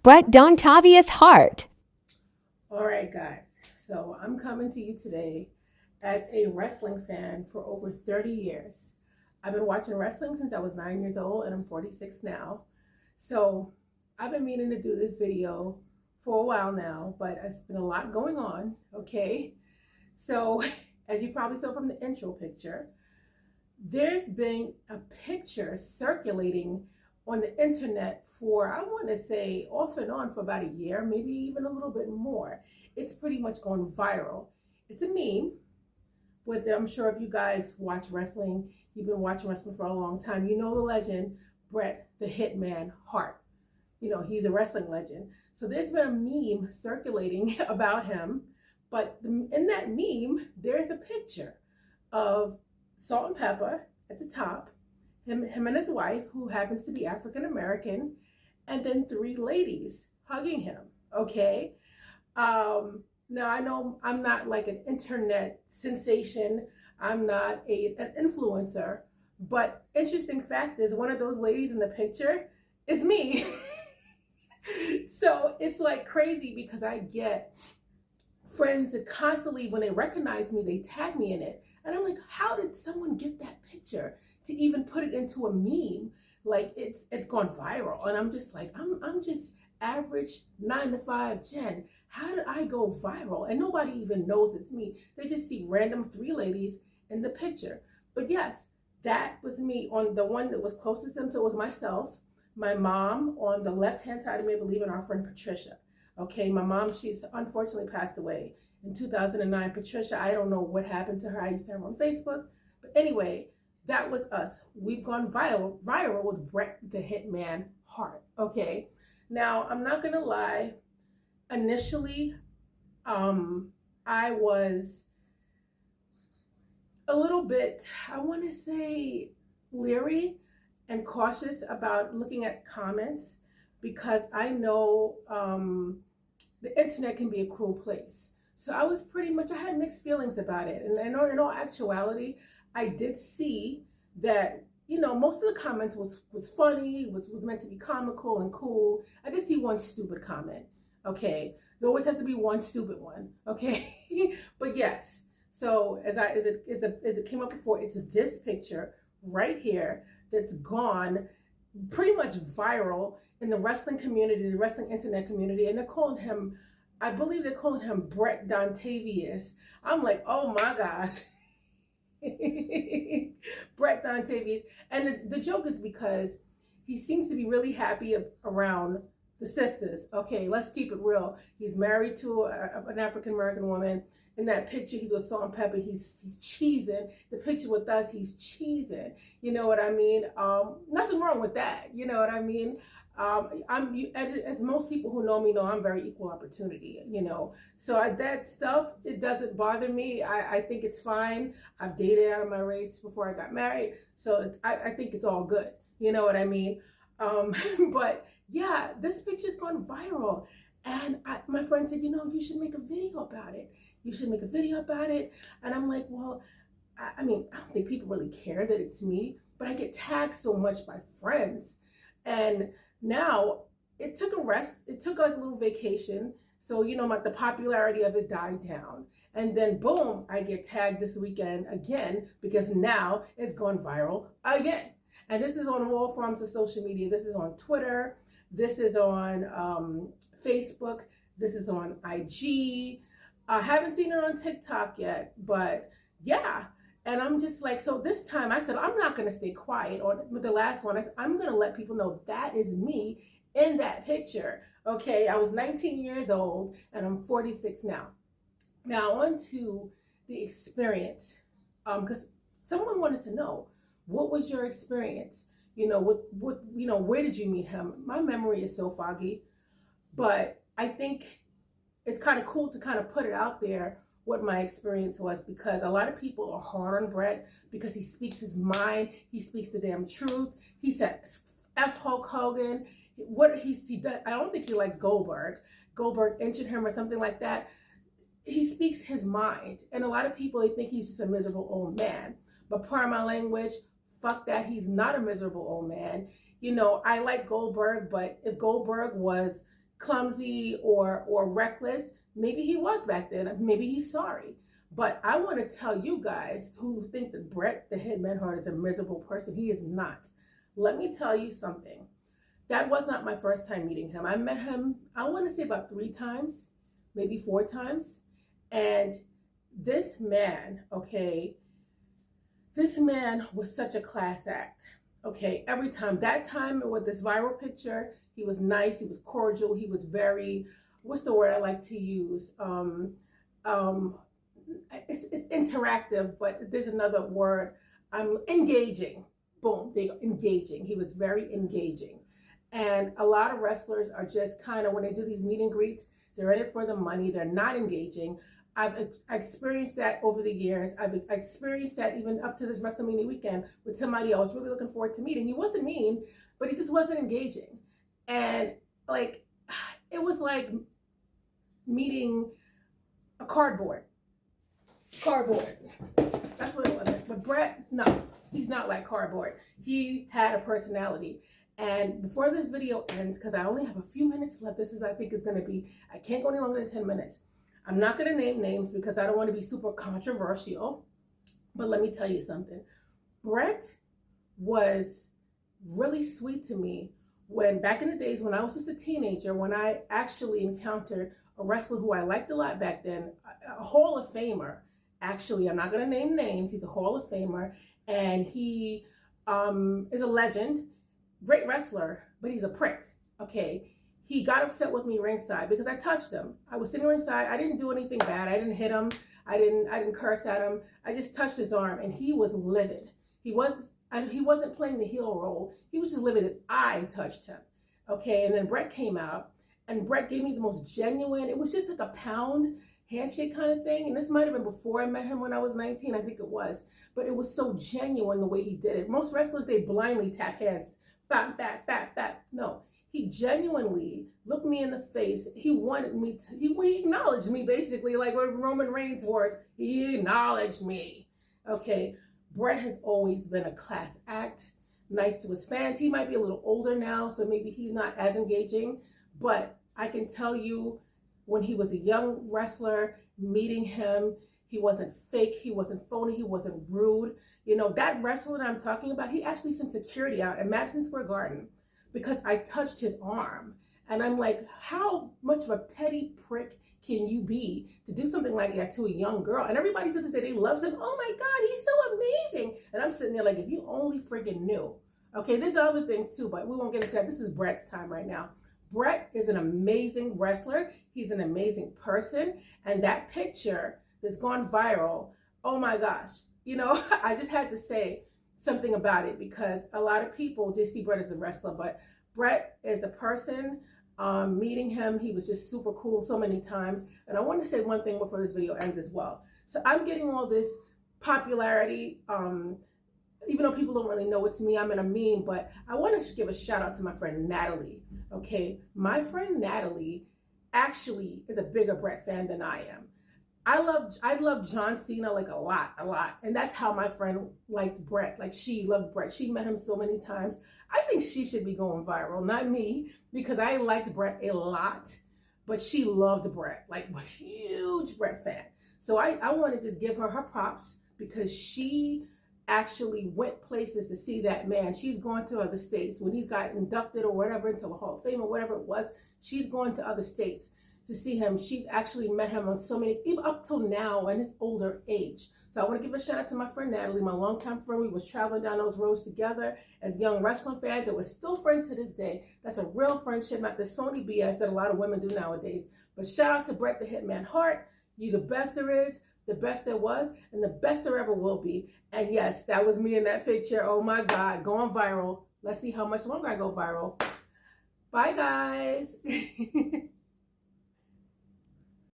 Bret Dontavius Hart. All right, guys. So I'm coming to you today as a wrestling fan for over 30 years. I've been watching wrestling since I was 9 years old, and I'm 46 now. So I've been meaning to do this video for a while now, but it's been a lot going on. Okay. So, as you probably saw from the intro picture, there's been a picture circulating on the internet for, I want to say, off and on for about a year, maybe even a little bit more. It's pretty much gone viral. It's a meme with, I'm sure if you guys watch wrestling, you've been watching wrestling for a long time, you know the legend, Bret the Hitman Hart. You know, he's a wrestling legend. So there's been a meme circulating about him, but in that meme, there's a picture of Salt and Pepper at the top, him and his wife, who happens to be African American, and then three ladies hugging him. Okay. Now I know I'm not like an internet sensation. I'm not an influencer, but interesting fact is one of those ladies in the picture is me. So it's like crazy because I get friends that constantly, when they recognize me, they tag me in it. And I'm like, how did someone get that picture to even put it into a meme? Like it's gone viral. And I'm just like, I'm just average 9 to 5 Jen. How did I go viral? And nobody even knows it's me. They just see random three ladies in the picture. But yes, that was me. On the one that was closest to them, so it was myself, my mom on the left-hand side of me, I believe, and our friend Patricia. Okay, my mom, she's unfortunately passed away in 2009. Patricia, I don't know what happened to her. I used to have her on Facebook. But anyway, that was us. We've gone viral with Bret the Hitman Hart. Okay, now I'm not gonna lie. Initially, I was a little bit, I want to say, leery and cautious about looking at comments because I know the internet can be a cruel place. So I was pretty much, I had mixed feelings about it. And in all actuality, I did see that, you know, most of the comments was funny, was meant to be comical and cool. I did see one stupid comment. Okay. There always has to be one stupid one. Okay. But yes. So as it came up before, it's this picture right here that's gone pretty much viral in the wrestling community, the wrestling internet community, and they're calling him, I believe they're calling him Bret Dontavius. I'm like, oh my gosh. Bret Dontavius. And the joke is because he seems to be really happy around the sisters. Okay, let's keep it real. He's married to an African American woman. In that picture, he's with Salt and Pepper. He's cheesing. The picture with us, he's cheesing. You know what I mean? Nothing wrong with that. You know what I mean? As most people who know me know, I'm very equal opportunity. You know, so that stuff, it doesn't bother me. I think it's fine. I've dated out of my race before I got married, so I think it's all good. You know what I mean? But yeah, this picture's gone viral. And my friend said, you know, you should make a video about it. You should make a video about it. And I'm like, well, I mean, I don't think people really care that it's me, but I get tagged so much by friends. And now it took a rest. It took like a little vacation. So, you know, the popularity of it died down. And then boom, I get tagged this weekend again because now it's gone viral again. And this is on all forms of social media. This is on Twitter. This is on Facebook. This is on IG. I haven't seen it on TikTok yet, but yeah. And I'm just like, so this time I said, I'm not going to stay quiet. Or with the last one, I said, I'm going to let people know that is me in that picture. Okay, I was 19 years old and I'm 46 now. Now on to the experience, because someone wanted to know, what was your experience? You know, where did you meet him? My memory is so foggy, but I think it's kind of cool to kind of put it out there what my experience was, because a lot of people are hard on Bret because he speaks his mind. He speaks the damn truth. He said, F Hulk Hogan. He does, I don't think he likes Goldberg. Goldberg injured him or something like that. He speaks his mind. And a lot of people, they think he's just a miserable old man. But pardon my language, fuck that. He's not a miserable old man. You know, I like Goldberg, but if Goldberg was clumsy or reckless. Maybe he was back then. Maybe he's sorry. But I want to tell you guys who think that Bret the Hitman Hart is a miserable person. He is not. Let me tell you something. That was not my first time meeting him. I met him, I want to say about 3 times, maybe 4 times. And this man, okay, this man was such a class act. Okay, every time. That time with this viral picture, he was nice, he was cordial, he was very, what's the word I like to use? It's interactive, but there's another word. Engaging. Boom, they engaging. He was very engaging. And a lot of wrestlers are just kind of, when they do these meet and greets, they're in it for the money. They're not engaging. I've experienced that over the years. I've experienced that even up to this WrestleMania weekend with somebody I was really looking forward to meeting. He wasn't mean, but he just wasn't engaging. And like, it was like meeting a cardboard. That's what it was. But Bret, no, he's not like cardboard. He had a personality. And before this video ends, because I only have a few minutes left, this is, I think, is going to be, I can't go any longer than 10 minutes. I'm not going to name names because I don't want to be super controversial. But let me tell you something. Bret was really sweet to me when, back in the days when I was just a teenager, when I actually encountered a wrestler who I liked a lot back then, a Hall of Famer. Actually, I'm not going to name names. He's a Hall of Famer. And he is a legend. Great wrestler, but he's a prick. Okay, he got upset with me ringside because I touched him. I was sitting ringside. I didn't do anything bad. I didn't hit him. I didn't curse at him. I just touched his arm, and he was livid. He wasn't playing the heel role. He was just livid that I touched him. Okay, and then Bret came out, and Bret gave me the most genuine. It was just like a pound handshake kind of thing. And this might have been before I met him when I was 19. I think it was, but it was so genuine the way he did it. Most wrestlers, they blindly tap hands. Bap, bap, bap, bap. No, he genuinely looked me in the face. He wanted me to, he acknowledged me basically, like what Roman Reigns was. He acknowledged me. Okay, Bret has always been a class act, nice to his fans. He might be a little older now, so maybe he's not as engaging, but I can tell you when he was a young wrestler, meeting him, he wasn't fake, he wasn't phony, he wasn't rude. You know, that wrestler that I'm talking about, he actually sent security out at Madison Square Garden because I touched his arm. And I'm like, how much of a petty prick can you be to do something like that to a young girl? And everybody to this day, they love him. Oh my God, he's so amazing. And I'm sitting there like, if you only freaking knew. Okay, there's other things too, but we won't get into that. This is Bret's time right now. Bret is an amazing wrestler. He's an amazing person. And that picture that's gone viral, oh my gosh. You know, I just had to say something about it because a lot of people just see Bret as a wrestler, but Bret is the person. Meeting him, he was just super cool so many times. And I want to say one thing before this video ends as well. So I'm getting all this popularity, even though people don't really know it's me, I'm in a meme, but I want to give a shout out to my friend Natalie. Okay, my friend Natalie actually is a bigger Bret fan than I am. I love John Cena like a lot. And that's how my friend liked Bret. Like she loved Bret. She met him so many times. I think she should be going viral, not me, because I liked Bret a lot, but she loved Bret, like a huge Bret fan. So I want to just give her props because she actually went places to see that man. She's gone to other states. When he got inducted or whatever into the Hall of Fame or whatever it was, she's gone to other states to see him. She's actually met him on so many, even up till now in his older age. So I want to give a shout out to my friend Natalie, my longtime friend. We was traveling down those roads together as young wrestling fans, and we're still friends to this day. That's a real friendship, not this phony BS that a lot of women do nowadays. But shout out to Bret the Hitman Hart. You the best there is, the best there was, and the best there ever will be. And yes, that was me in that picture. Oh my God, going viral. Let's see how much longer I go viral. Bye guys.